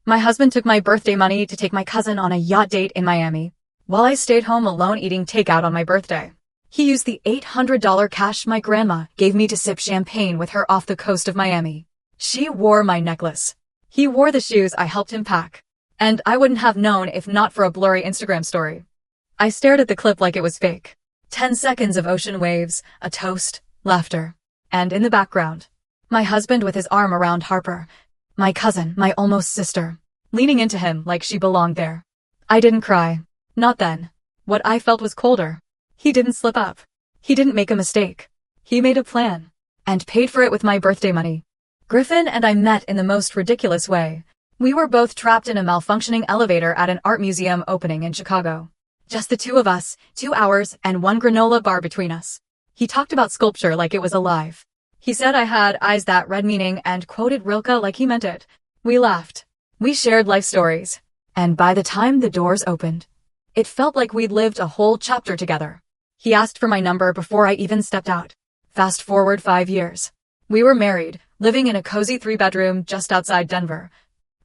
My husband took my birthday money to take my cousin on a yacht date in Miami, while I stayed home alone eating takeout on my birthday. He used the $800 cash my grandma gave me to sip champagne with her off the coast of Miami. She wore my necklace. He wore the shoes I helped him pack. And I wouldn't have known if not for a blurry Instagram story. I stared at the clip like it was fake. 10 seconds of ocean waves, a toast, laughter. And in the background, my husband with his arm around Harper, my cousin, my almost sister, leaning into him like she belonged there. I didn't cry. Not then. What I felt was colder. He didn't slip up. He didn't make a mistake. He made a plan. And paid for it with my birthday money. Griffin and I met in the most ridiculous way. We were both trapped in a malfunctioning elevator at an art museum opening in Chicago. Just the two of us, 2 hours, and one granola bar between us. He talked about sculpture like it was alive. He said I had eyes that read meaning and quoted Rilke like he meant it. We laughed. We shared life stories. And by the time the doors opened, it felt like we'd lived a whole chapter together. He asked for my number before I even stepped out. Fast forward 5 years. We were married, living in a cozy 3-bedroom just outside Denver,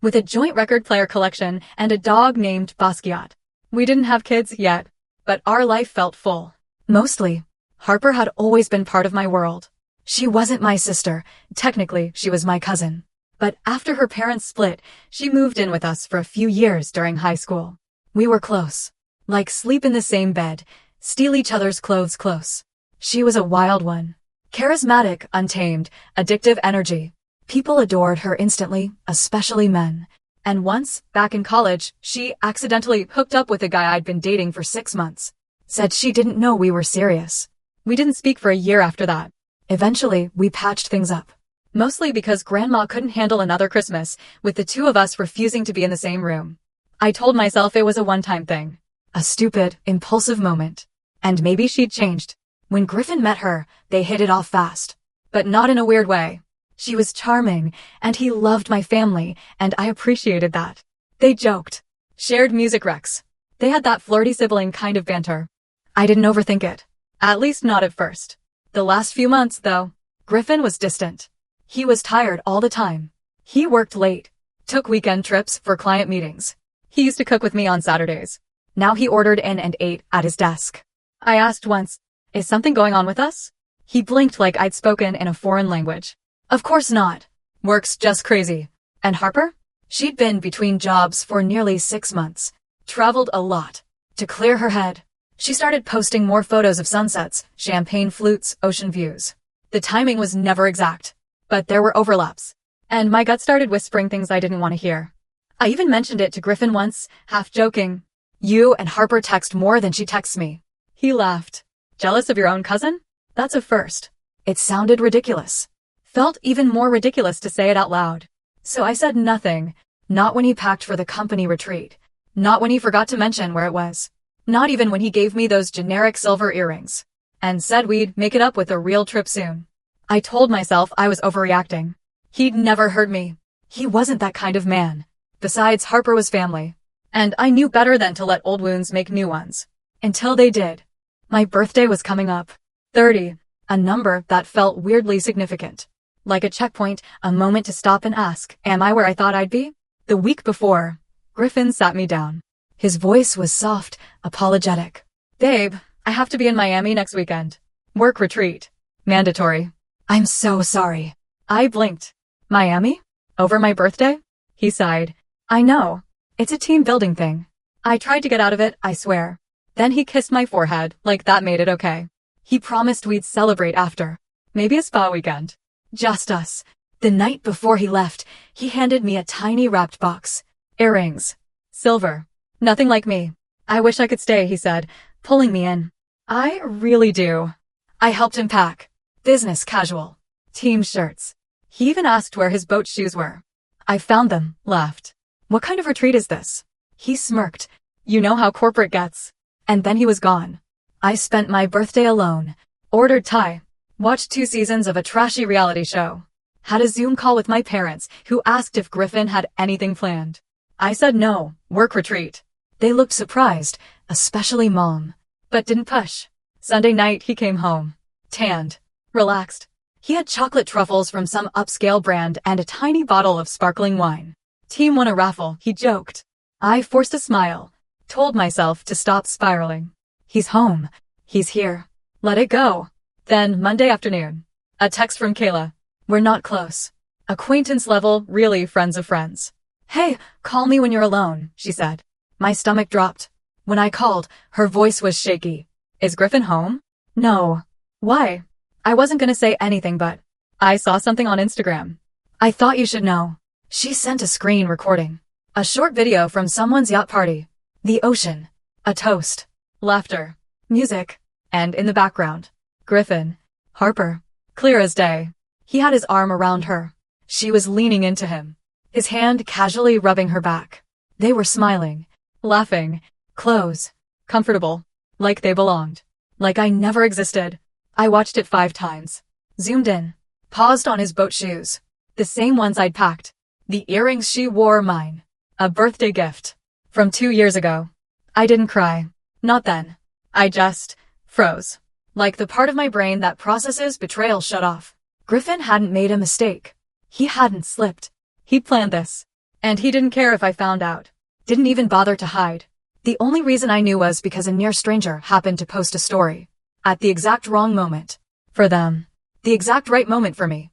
with a joint record player collection and a dog named Basquiat. We didn't have kids yet, but our life felt full. Mostly, Harper had always been part of my world. She wasn't my sister. Technically, she was my cousin. But after her parents split, she moved in with us for a few years during high school. We were close. Like sleep in the same bed, steal each other's clothes close. She was a wild one. Charismatic, untamed, addictive energy. People adored her instantly, especially men. And once, back in college, she accidentally hooked up with a guy I'd been dating for 6 months. Said she didn't know we were serious. We didn't speak for a year after that. Eventually, we patched things up. Mostly because Grandma couldn't handle another Christmas, with the two of us refusing to be in the same room. I told myself it was a one-time thing. A stupid, impulsive moment. And maybe she'd changed. When Griffin met her, they hit it off fast. But not in a weird way. She was charming, and he loved my family, and I appreciated that. They joked. Shared music recs. They had that flirty sibling kind of banter. I didn't overthink it. At least not at first. The last few months, though, Griffin was distant. He was tired all the time. He worked late. Took weekend trips for client meetings. He used to cook with me on Saturdays. Now he ordered in and ate at his desk. I asked once, "Is something going on with us?" He blinked like I'd spoken in a foreign language. Of course not. Work's just crazy. And Harper? She'd been between jobs for nearly 6 months. Traveled a lot. To clear her head. She started posting more photos of sunsets, champagne flutes, ocean views. The timing was never exact. But there were overlaps. And my gut started whispering things I didn't want to hear. I even mentioned it to Griffin once, half joking. "You and Harper text more than she texts me." He laughed. "Jealous of your own cousin? That's a first." It sounded ridiculous. Felt even more ridiculous to say it out loud. So I said nothing. Not when he packed for the company retreat. Not when he forgot to mention where it was. Not even when he gave me those generic silver earrings. And said we'd make it up with a real trip soon. I told myself I was overreacting. He'd never hurt me. He wasn't that kind of man. Besides, Harper was family. And I knew better than to let old wounds make new ones. Until they did. My birthday was coming up. 30. A number that felt weirdly significant. Like a checkpoint, a moment to stop and ask, am I where I thought I'd be? The week before, Griffin sat me down. His voice was soft, apologetic. "Babe, I have to be in Miami next weekend. Work retreat. Mandatory." "I'm so sorry." I blinked. "Miami? Over my birthday?" He sighed. "I know. It's a team building thing. I tried to get out of it, I swear." Then he kissed my forehead, like that made it okay. He promised we'd celebrate after. Maybe a spa weekend. Just us. The night before he left, he handed me a tiny wrapped box. Earrings. Silver. Nothing like me. "I wish I could stay," he said, pulling me in. "I really do." I helped him pack. Business casual. Team shirts. He even asked where his boat shoes were. I found them, laughed. "What kind of retreat is this?" He smirked. "You know how corporate gets." And then he was gone. I spent my birthday alone. Ordered Thai. Watched 2 seasons of a trashy reality show. Had a Zoom call with my parents, who asked if Griffin had anything planned. I said no, work retreat. They looked surprised, especially Mom, but didn't push. Sunday night he came home. Tanned. Relaxed. He had chocolate truffles from some upscale brand and a tiny bottle of sparkling wine. Team won a raffle, he joked. I forced a smile, told myself to stop spiraling. He's home. He's here. Let it go. Then, Monday afternoon, a text from Kayla. We're not close. Acquaintance level, really friends of friends. Hey, call me when you're alone, she said. My stomach dropped. When I called, her voice was shaky. Is Griffin home? No. Why? I wasn't gonna say anything, but I saw something on Instagram. I thought you should know. She sent a screen recording. A short video from someone's yacht party. The ocean. A toast. Laughter. Music. And in the background, Griffin. Harper. Clear as day. He had his arm around her. She was leaning into him, his hand casually rubbing her back. They were smiling, laughing, close, comfortable, like they belonged, like I never existed. I watched it 5 times, zoomed in, paused on his boat shoes, the same ones I'd packed, the earrings she wore, mine, a birthday gift from 2 years ago. I didn't cry, not then. I just froze, like the part of my brain that processes betrayal shut off. Griffin hadn't made a mistake. He hadn't slipped. He'd planned this. And he didn't care if I found out. Didn't even bother to hide. The only reason I knew was because a near stranger happened to post a story. At the exact wrong moment. For them. The exact right moment for me.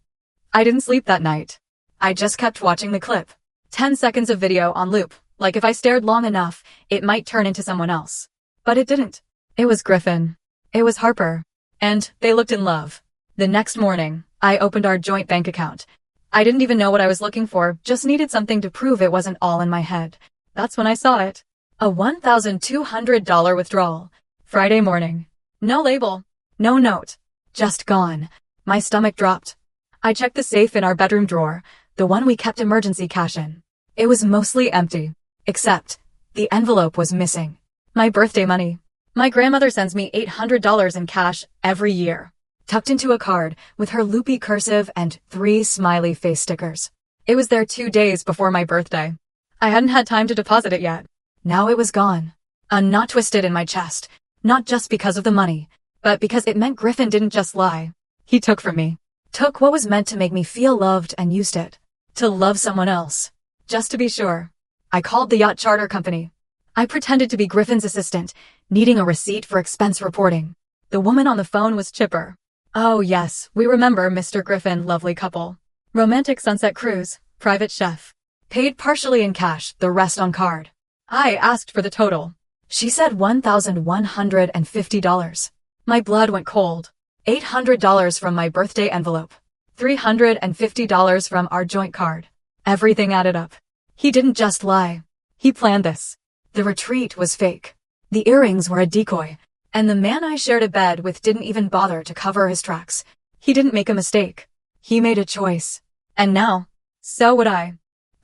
I didn't sleep that night. I just kept watching the clip. 10 seconds of video on loop. Like if I stared long enough, it might turn into someone else. But it didn't. It was Griffin. It was Harper. And they looked in love. The next morning, I opened our joint bank account. I didn't even know what I was looking for, just needed something to prove it wasn't all in my head. That's when I saw it. A $1,200 withdrawal. Friday morning. No label. No note. Just gone. My stomach dropped. I checked the safe in our bedroom drawer, the one we kept emergency cash in. It was mostly empty. Except, the envelope was missing. My birthday money. My grandmother sends me $800 in cash every year. Tucked into a card with her loopy cursive and 3 smiley face stickers. It was there 2 days before my birthday. I hadn't had time to deposit it yet. Now it was gone. A knot twisted in my chest, not just because of the money, but because it meant Griffin didn't just lie. He took from me. Took what was meant to make me feel loved and used it to love someone else. Just to be sure, I called the yacht charter company. I pretended to be Griffin's assistant, needing a receipt for expense reporting. The woman on the phone was chipper. Oh yes, we remember Mr. Griffin, lovely couple. Romantic sunset cruise, private chef. Paid partially in cash, the rest on card. I asked for the total. She said $1,150. My blood went cold. $800 from my birthday envelope. $350 from our joint card. Everything added up. He didn't just lie. He planned this. The retreat was fake. The earrings were a decoy. And the man I shared a bed with didn't even bother to cover his tracks. He didn't make a mistake. He made a choice. And now, so would I.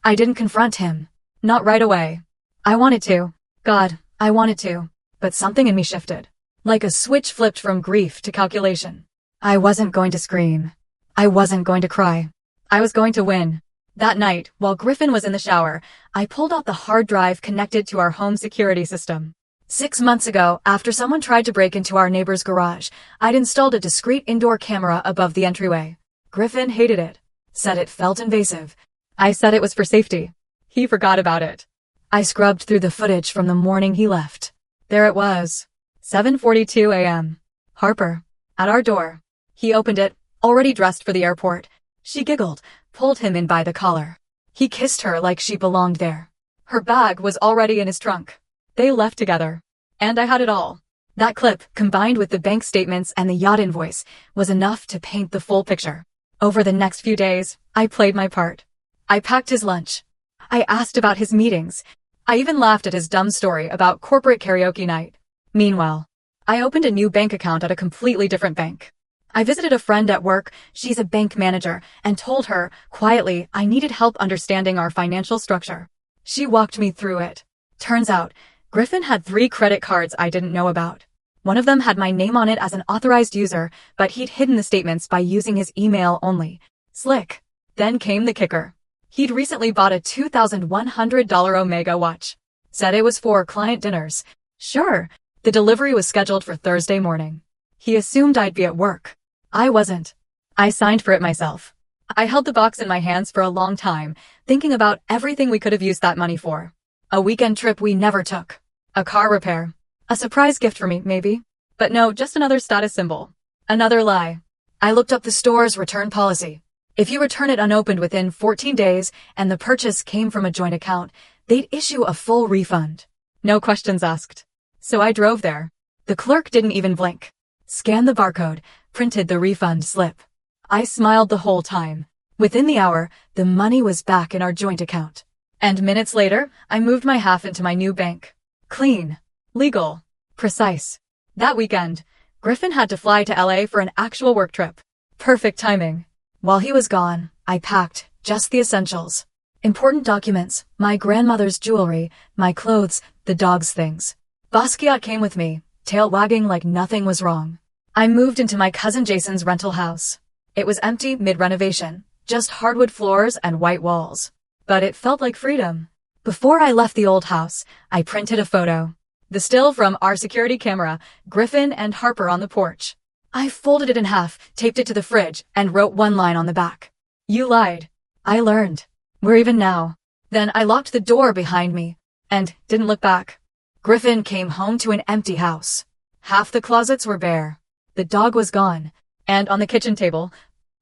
I didn't confront him. Not right away. I wanted to. God, I wanted to. But something in me shifted. Like a switch flipped from grief to calculation. I wasn't going to scream. I wasn't going to cry. I was going to win. That night, while Griffin was in the shower, I pulled out the hard drive connected to our home security system. 6 months ago, after someone tried to break into our neighbor's garage, I'd installed a discreet indoor camera above the entryway. Griffin hated it. Said it felt invasive. I said it was for safety. He forgot about it. I scrubbed through the footage from the morning he left. There it was. 7:42 a.m. Harper. At our door. He opened it, already dressed for the airport. She giggled, pulled him in by the collar. He kissed her like she belonged there. Her bag was already in his trunk. They left together. And I had it all. That clip, combined with the bank statements and the yacht invoice, was enough to paint the full picture. Over the next few days, I played my part. I packed his lunch. I asked about his meetings. I even laughed at his dumb story about corporate karaoke night. Meanwhile, I opened a new bank account at a completely different bank. I visited a friend at work, she's a bank manager, and told her, quietly, I needed help understanding our financial structure. She walked me through it. Turns out, Griffin had 3 credit cards I didn't know about. One of them had my name on it as an authorized user, but he'd hidden the statements by using his email only. Slick. Then came the kicker. He'd recently bought a $2,100 Omega watch. Said it was for client dinners. Sure, the delivery was scheduled for Thursday morning. He assumed I'd be at work. I wasn't. I signed for it myself. I held the box in my hands for a long time, thinking about everything we could have used that money for. A weekend trip we never took. A car repair. A surprise gift for me, maybe. But no, just another status symbol. Another lie. I looked up the store's return policy. If you return it unopened within 14 days and the purchase came from a joint account, they'd issue a full refund. No questions asked. So I drove there. The clerk didn't even blink. Scanned the barcode, printed the refund slip. I smiled the whole time. Within the hour, the money was back in our joint account. And minutes later, I moved my half into my new bank. Clean. Legal. Precise. That weekend, Griffin had to fly to LA for an actual work trip. Perfect timing. While he was gone, I packed just the essentials. Important documents, my grandmother's jewelry, my clothes, the dog's things. Basquiat came with me, tail wagging like nothing was wrong. I moved into my cousin Jason's rental house. It was empty mid-renovation, just hardwood floors and white walls. But it felt like freedom. Before I left the old house, I printed a photo. The still from our security camera, Griffin and Harper on the porch. I folded it in half, taped it to the fridge, and wrote one line on the back. You lied. I learned. We're even now. Then I locked the door behind me and didn't look back. Griffin came home to an empty house. Half the closets were bare. The dog was gone. And on the kitchen table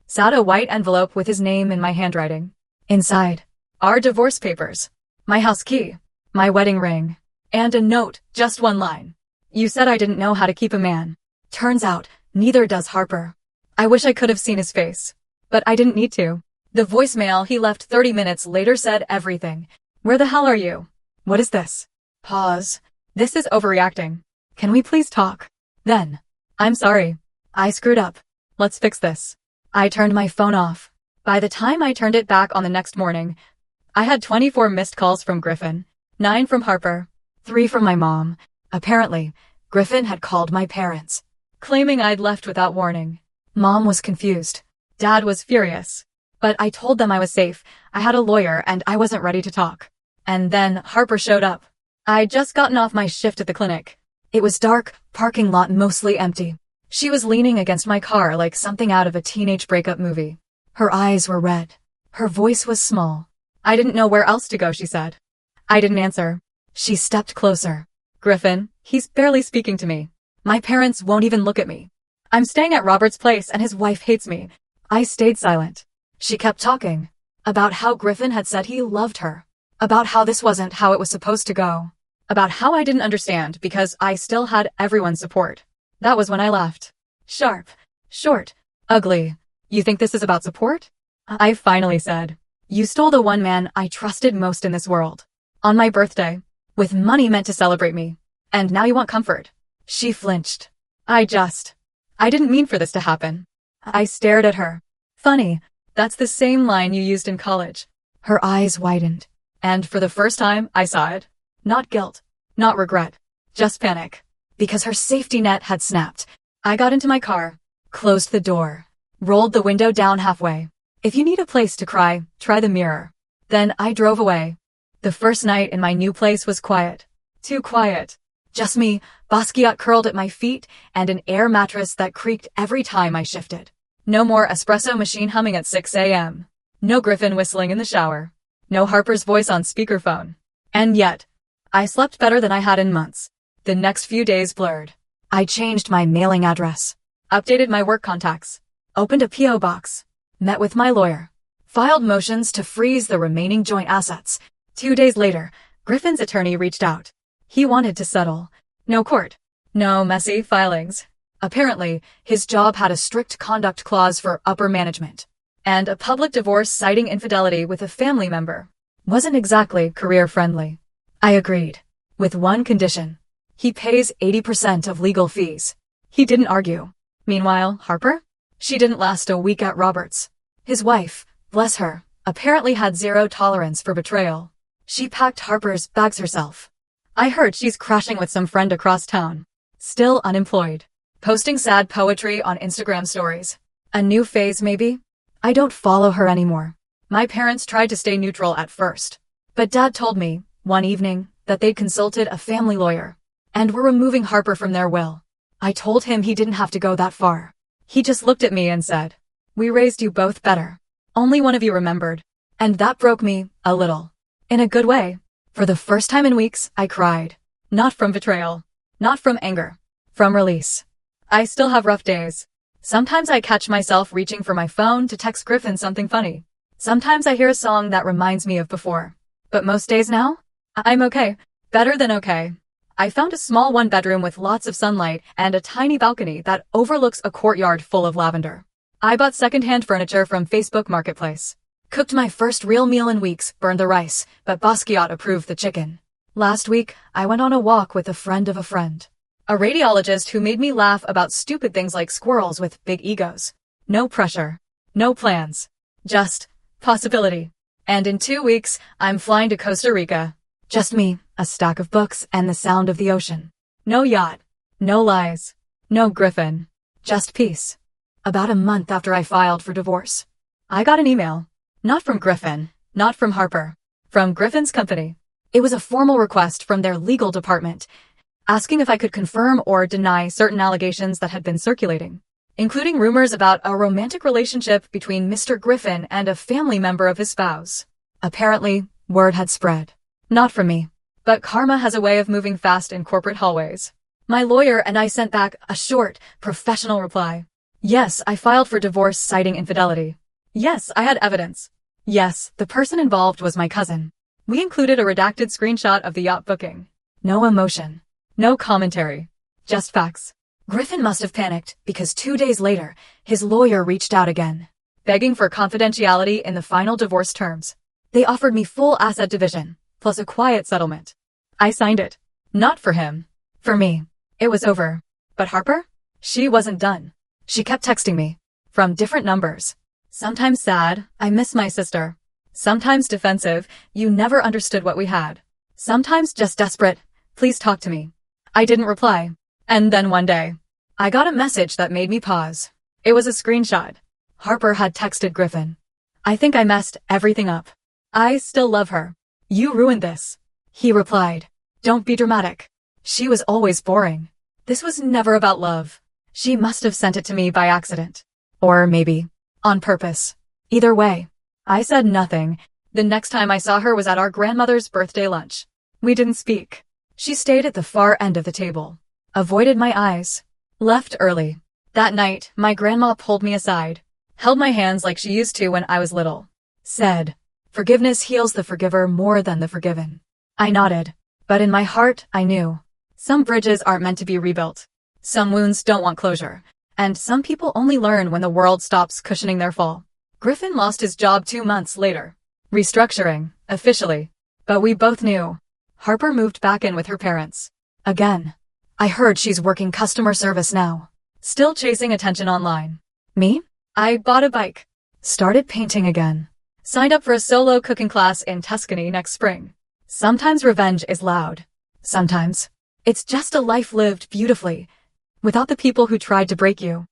sat a white envelope with his name in my handwriting. Inside, our divorce papers, my house key, my wedding ring, and a note, just one line. You said I didn't know how to keep a man. Turns out, neither does Harper. I wish I could have seen his face, but I didn't need to. The voicemail he left 30 minutes later said everything. Where the hell are you? What is this? Pause. This is overreacting. Can we please talk? Then. I'm sorry. I screwed up. Let's fix this. I turned my phone off. By the time I turned it back on the next morning, I had 24 missed calls from Griffin, 9 from Harper, 3 from my mom. Apparently, Griffin had called my parents, claiming I'd left without warning. Mom was confused. Dad was furious. But I told them I was safe, I had a lawyer, and I wasn't ready to talk. And then Harper showed up. I'd just gotten off my shift at the clinic. It was dark, parking lot mostly empty. She was leaning against my car like something out of a teenage breakup movie. Her eyes were red. Her voice was small. I didn't know where else to go, she said. I didn't answer. She stepped closer. Griffin, he's barely speaking to me. My parents won't even look at me. I'm staying at Robert's place and his wife hates me. I stayed silent. She kept talking. About how Griffin had said he loved her. About how this wasn't how it was supposed to go. About how I didn't understand because I still had everyone's support. That was when I left. Sharp. Short. Ugly. You think this is about support? I finally said. You stole the one man I trusted most in this world. On my birthday. With money meant to celebrate me. And now you want comfort. She flinched. I didn't mean for this to happen. I stared at her. Funny. That's the same line you used in college. Her eyes widened. And for the first time, I saw it. Not guilt. Not regret. Just panic. Because her safety net had snapped. I got into my car. Closed the door. Rolled the window down halfway. If you need a place to cry, try the mirror. Then I drove away. The first night in my new place was quiet. Too quiet. Just me, Basquiat curled at my feet, and an air mattress that creaked every time I shifted. No more espresso machine humming at 6 a.m. No Griffin whistling in the shower. No Harper's voice on speakerphone. And yet, I slept better than I had in months. The next few days blurred. I changed my mailing address. Updated my work contacts. Opened a P.O. box. Met with my lawyer. Filed motions to freeze the remaining joint assets. 2 days later, Griffin's attorney reached out. He wanted to settle. No court. No messy filings. Apparently, his job had a strict conduct clause for upper management. And a public divorce citing infidelity with a family member wasn't exactly career-friendly. I agreed. With one condition. He pays 80% of legal fees. He didn't argue. Meanwhile, Harper? She didn't last a week at Robert's. His wife, bless her, apparently had zero tolerance for betrayal. She packed Harper's bags herself. I heard she's crashing with some friend across town. Still unemployed. Posting sad poetry on Instagram stories. A new phase, maybe? I don't follow her anymore. My parents tried to stay neutral at first. But Dad told me, one evening, that they'd consulted a family lawyer. And were removing Harper from their will. I told him he didn't have to go that far. He just looked at me and said, "We raised you both better." Only one of you remembered. And that broke me, a little. In a good way. For the first time in weeks, I cried. Not from betrayal. Not from anger. From release. I still have rough days. Sometimes I catch myself reaching for my phone to text Griffin something funny. Sometimes I hear a song that reminds me of before. But most days now, I'm okay. Better than okay. I found a small one-bedroom with lots of sunlight and a tiny balcony that overlooks a courtyard full of lavender. I bought secondhand furniture from Facebook Marketplace. Cooked my first real meal in weeks, burned the rice, but Yacht approved the chicken. Last week, I went on a walk with a friend of a friend. A radiologist who made me laugh about stupid things like squirrels with big egos. No pressure. No plans. Just possibility. And in 2 weeks, I'm flying to Costa Rica. Just me, a stack of books, and the sound of the ocean. No yacht. No lies. No Griffin. Just peace. About a month after I filed for divorce, I got an email. Not from Griffin. Not from Harper. From Griffin's company. It was a formal request from their legal department, asking if I could confirm or deny certain allegations that had been circulating, including rumors about a romantic relationship between Mr. Griffin and a family member of his spouse. Apparently, word had spread. Not from me. But karma has a way of moving fast in corporate hallways. My lawyer and I sent back a short, professional reply. Yes, I filed for divorce citing infidelity. Yes, I had evidence. Yes, the person involved was my cousin. We included a redacted screenshot of the yacht booking. No emotion. No commentary. Just facts. Griffin must have panicked because 2 days later, his lawyer reached out again, begging for confidentiality in the final divorce terms. They offered me full asset division, plus a quiet settlement. I signed it. Not for him. For me. It was over. But Harper? She wasn't done. She kept texting me. From different numbers. Sometimes sad, I miss my sister. Sometimes defensive, you never understood what we had. Sometimes just desperate, please talk to me. I didn't reply. And then one day, I got a message that made me pause. It was a screenshot. Harper had texted Griffin. I think I messed everything up. I still love her. You ruined this. He replied. Don't be dramatic. She was always boring. This was never about love. She must have sent it to me by accident. Or maybe, on purpose. Either way, I said nothing. The next time I saw her was at our grandmother's birthday lunch. We didn't speak. She stayed at the far end of the table. Avoided my eyes. Left early. That night, my grandma pulled me aside. Held my hands like she used to when I was little. Said, forgiveness heals the forgiver more than the forgiven. I nodded. But in my heart, I knew. Some bridges aren't meant to be rebuilt. Some wounds don't want closure. And some people only learn when the world stops cushioning their fall. Griffin lost his job 2 months later. Restructuring, officially. But we both knew. Harper moved back in with her parents. Again. I heard she's working customer service now. Still chasing attention online. Me? I bought a bike. Started painting again. Signed up for a solo cooking class in Tuscany next spring. Sometimes revenge is loud. Sometimes, it's just a life lived beautifully, without the people who tried to break you.